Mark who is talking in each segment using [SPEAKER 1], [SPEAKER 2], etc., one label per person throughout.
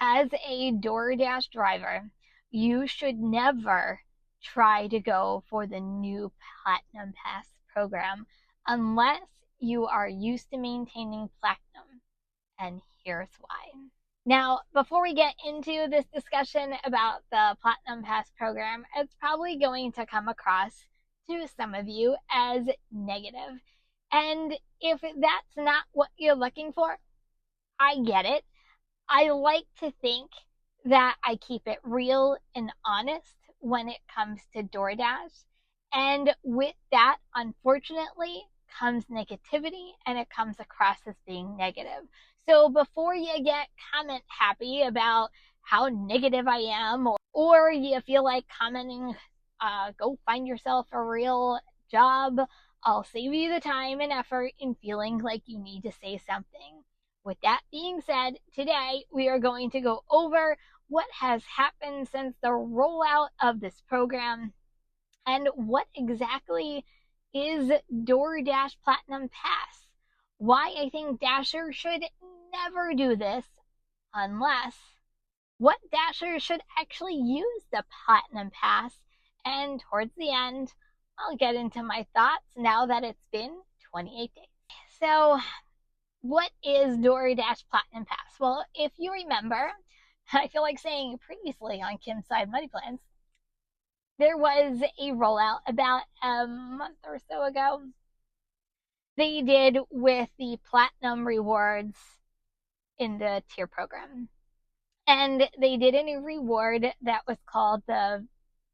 [SPEAKER 1] as a DoorDash driver, you should never try to go for the new Platinum Pass program unless you are used to maintaining Platinum. And here's why. Now, before we get into this discussion about the Platinum Pass program, it's probably going to come across to some of you as negative. And if that's not what you're looking for, I get it. I like to think that I keep it real and honest when it comes to DoorDash. And with that, unfortunately, comes negativity and it comes across as being negative. So before you get comment happy about how negative I am, or you feel like commenting, go find yourself a real job, I'll save you the time and effort in feeling like you need to say something. With that being said, today we are going to go over what has happened since the rollout of this program and what exactly is DoorDash Platinum Pass. Why I think Dashers should never do this unless what Dashers should actually use the Platinum Pass, and towards the end, I'll get into my thoughts now that it's been 28 days. So, what is DoorDash Platinum Pass? Well, if you remember, I feel like saying previously on Kim's Side Money Plans, there was a rollout about a month or so ago. They did with the Platinum rewards in the tier program. And they did a new reward that was called the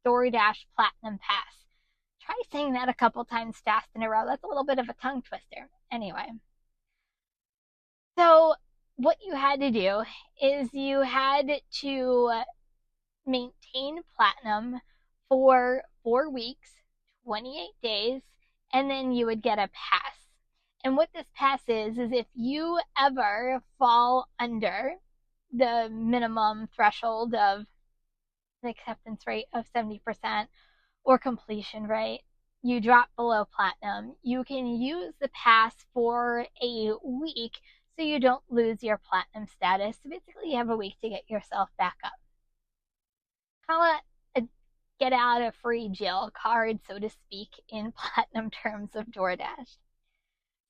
[SPEAKER 1] DoorDash Platinum Pass. Try saying that a couple times fast in a row. That's a little bit of a tongue twister. Anyway. So what you had to do is you had to maintain Platinum for 4 weeks, 28 days, and then you would get a pass. And what this pass is if you ever fall under the minimum threshold of the acceptance rate of 70% or completion rate, you drop below Platinum, you can use the pass for a week so you don't lose your Platinum status. So basically, you have a week to get yourself back up. Call it a get out of free jail card, so to speak, in Platinum terms of DoorDash.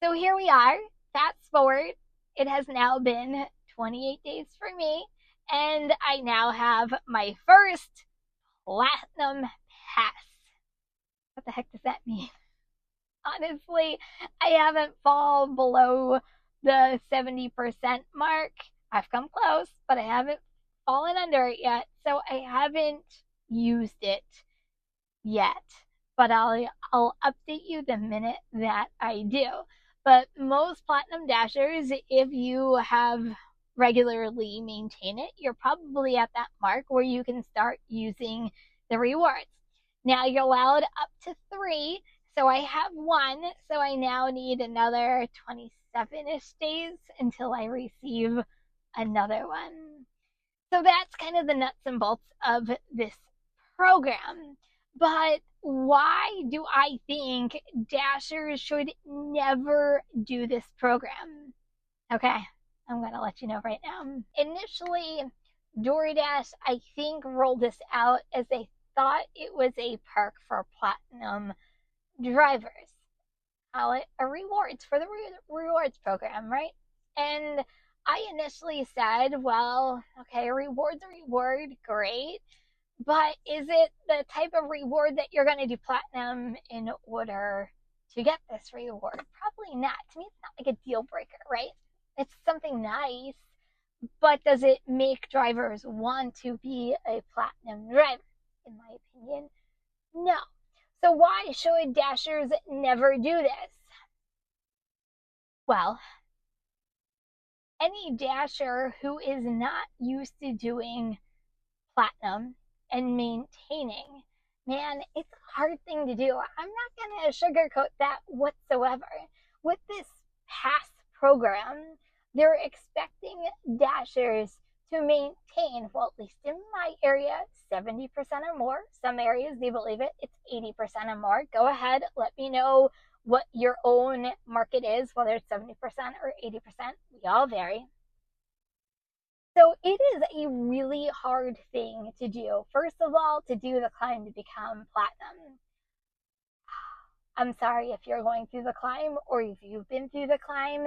[SPEAKER 1] So here we are. Fast forward. It has now been 28 days for me, and I now have my first Platinum Pass. What the heck does that mean? Honestly, I haven't fallen below the 70% mark. I've come close, but I haven't fallen under it yet, so I haven't used it yet. But I'll update you the minute that I do. But most Platinum Dashers, if you have regularly maintained it, you're probably at that mark where you can start using the rewards. Now you're allowed up to 3, so I have 1, so I now need another 27-ish days until I receive another one. So that's kind of the nuts and bolts of this program. But why do I think Dashers should never do this program? Okay, I'm going to let you know right now. Initially, DoorDash, I think, rolled this out as they thought it was a perk for Platinum drivers. Call it a rewards for the rewards program, right? And I initially said, well, okay, a reward's a reward, great. But is it the type of reward that you're going to do Platinum in order to get this reward? Probably not. To me, it's not like a deal breaker, right? It's something nice, but does it make drivers want to be a Platinum driver? In my opinion, no. So why should Dashers never do this? Well, any Dasher who is not used to doing Platinum and maintaining, man, it's a hard thing to do. I'm not going to sugarcoat that whatsoever. With this pass program, they're expecting Dashers to maintain, well, at least in my area, 70% or more. Some areas, they believe it, it's 80% or more. Go ahead, let me know what your own market is, whether it's 70% or 80%. We all vary. So it is a really hard thing to do. First of all, to do the climb to become platinum. I'm sorry if you're going through the climb or if you've been through the climb.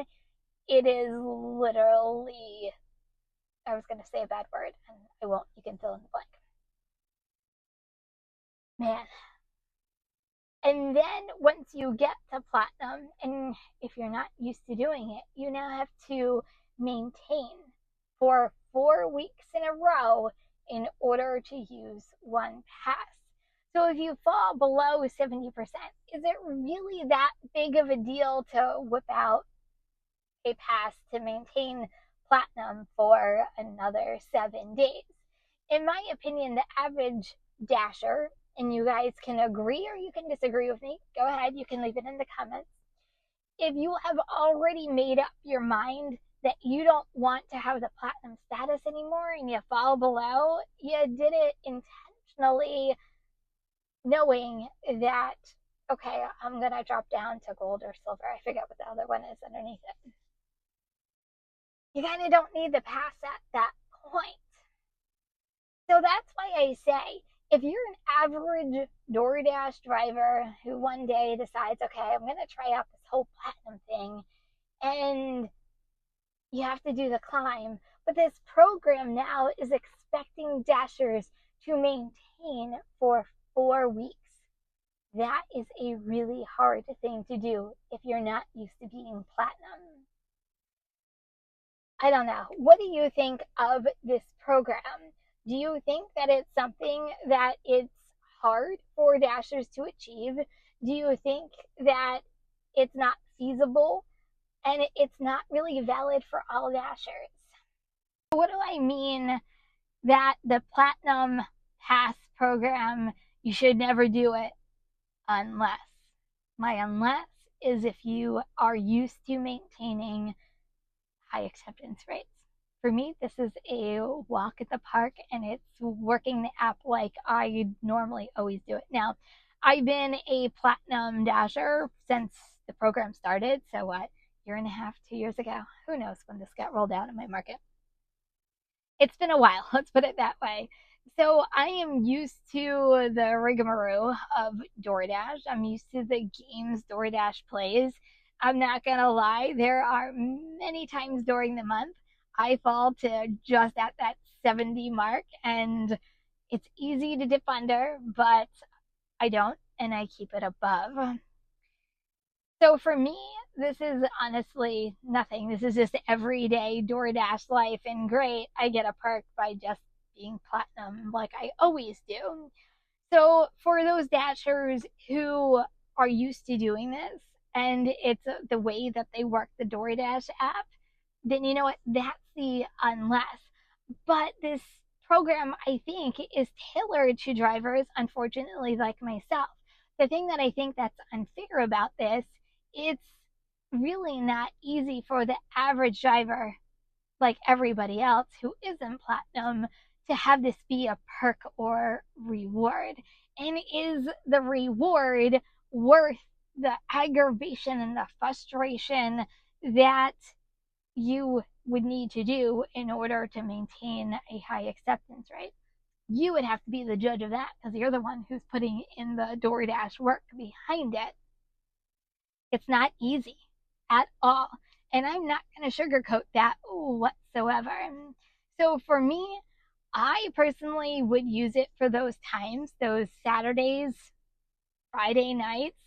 [SPEAKER 1] It is literally, I was going to say a bad word and I won't. You can fill in the blank. Man. And then once you get to platinum, and if you're not used to doing it, you now have to maintain for 4 weeks in a row in order to use one pass. So if you fall below 70%, is it really that big of a deal to whip out a pass to maintain platinum for another 7 days? In my opinion, the average dasher, and you guys can agree or you can disagree with me, go ahead, you can leave it in the comments. If you have already made up your mind that you don't want to have the platinum status anymore and you fall below, you did it intentionally, knowing that, okay, I'm going to drop down to gold or silver. I forget what the other one is underneath it. You kind of don't need the pass at that point. So that's why I say, if you're an average DoorDash driver who one day decides, okay, I'm going to try out this whole platinum thing, and you have to do the climb, but this program now is expecting dashers to maintain for 4 weeks. That is a really hard thing to do if you're not used to being platinum. I don't know. What do you think of this program? Do you think that it's something that it's hard for dashers to achieve? Do you think that it's not feasible and it's not really valid for all dashers? What do I mean that the Platinum Pass program, you should never do it unless? My unless is if you are used to maintaining high acceptance rates. For me, this is a walk at the park and it's working the app like I normally always do it. Now, I've been a platinum dasher since the program started. So what, year and a half, 2 years ago? Who knows when this got rolled out in my market? It's been a while, let's put it that way. So I am used to the rigmarole of DoorDash. I'm used to the games DoorDash plays. I'm not gonna lie, there are many times during the month I fall to just at that 70 mark, and it's easy to dip under, but I don't, and I keep it above. So for me, this is honestly nothing. This is just everyday DoorDash life, and great, I get a perk by just being platinum like I always do. So for those dashers who are used to doing this and it's the way that they work the DoorDash app, then you know what? That's the unless. But this program, I think, is tailored to drivers, unfortunately, like myself. The thing that I think that's unfair about this, it's really not easy for the average driver, like everybody else who isn't platinum, to have this be a perk or reward. And is the reward worth the aggravation and the frustration that you would need to do in order to maintain a high acceptance rate? You would have to be the judge of that because you're the one who's putting in the DoorDash work behind it. It's not easy at all. And I'm not going to sugarcoat that whatsoever. So for me, I personally would use it for those times, those Saturdays, Friday nights,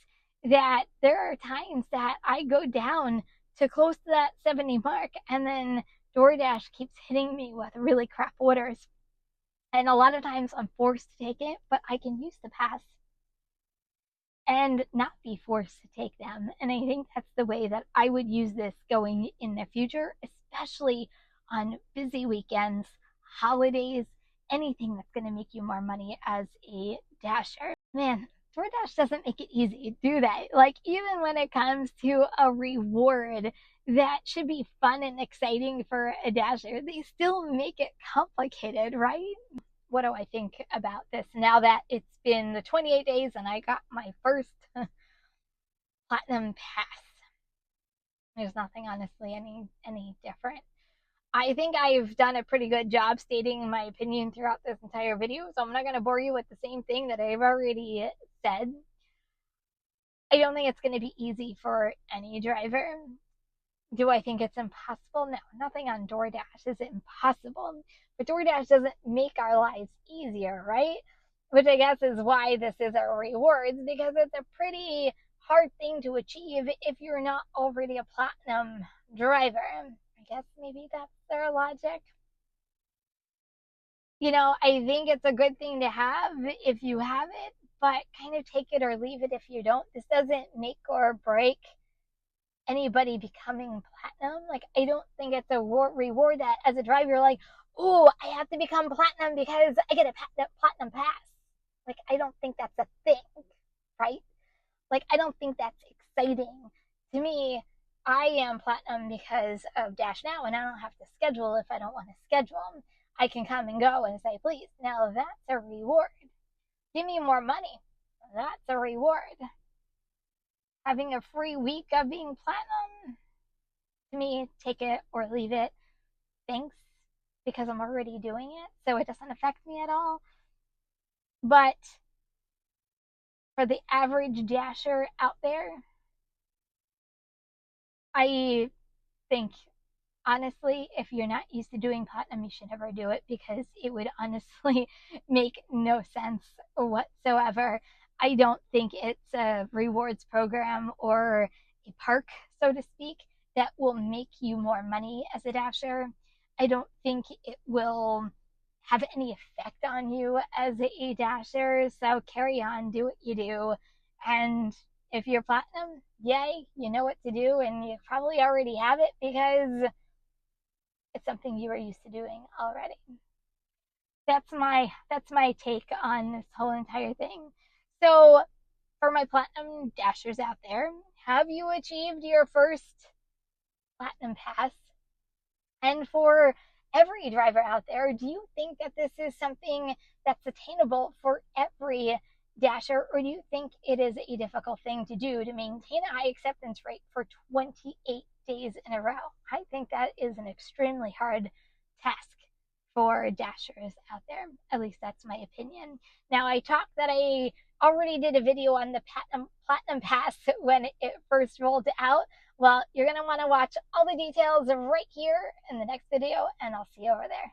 [SPEAKER 1] that there are times that I go down to close to that 70 mark and then DoorDash keeps hitting me with really crap orders. And a lot of times I'm forced to take it, but I can use the pass and not be forced to take them. And I think that's the way that I would use this going in the future, especially on busy weekends, holidays, anything that's going to make you more money as a dasher. Man, DoorDash doesn't make it easy, do they? Like, even when it comes to a reward that should be fun and exciting for a dasher, they still make it complicated, right? What do I think about this now that it's been the 28 days and I got my first platinum pass? There's nothing honestly any different. I think I've done a pretty good job stating my opinion throughout this entire video, so I'm not going to bore you with the same thing that I've already said. I don't think it's going to be easy for any driver. Do I think it's impossible? No, nothing on DoorDash is impossible. But DoorDash doesn't make our lives easier, right? Which I guess is why this is a rewards, because it's a pretty hard thing to achieve if you're not already a platinum driver. I guess maybe that's their logic. I think it's a good thing to have if you have it, but kind of take it or leave it if you don't. This doesn't make or break anybody becoming platinum. Like, I don't think it's a reward that as a driver, you're like, oh, I have to become platinum because I get a platinum pass. Like, I don't think that's a thing, right? Like, I don't think that's exciting. To me, I am platinum because of Dash Now, and I don't have to schedule if I don't want to schedule. I can come and go and say, please. Now that's a reward. Give me more money. That's a reward. Having a free week of being platinum, to me, take it or leave it. Thanks, because I'm already doing it, so it doesn't affect me at all. But for the average dasher out there, I think honestly, if you're not used to doing platinum, you should never do it because it would honestly make no sense whatsoever. I don't think it's a rewards program or a perk, so to speak, that will make you more money as a dasher. I don't think it will have any effect on you as a dasher. So carry on, do what you do. And if you're platinum, yay, you know what to do, and you probably already have it because it's something you are used to doing already. That's my take on this whole entire thing. So for my platinum dashers out there, have you achieved your first platinum pass? And for every driver out there, do you think that this is something that's attainable for every dasher, or do you think it is a difficult thing to do to maintain a high acceptance rate for 28 days in a row? I think that is an extremely hard task for dashers out there. At least that's my opinion. Now, I talked that I already did a video on the platinum pass when it first rolled out. Well, you're going to want to watch all the details right here in the next video, and I'll see you over there.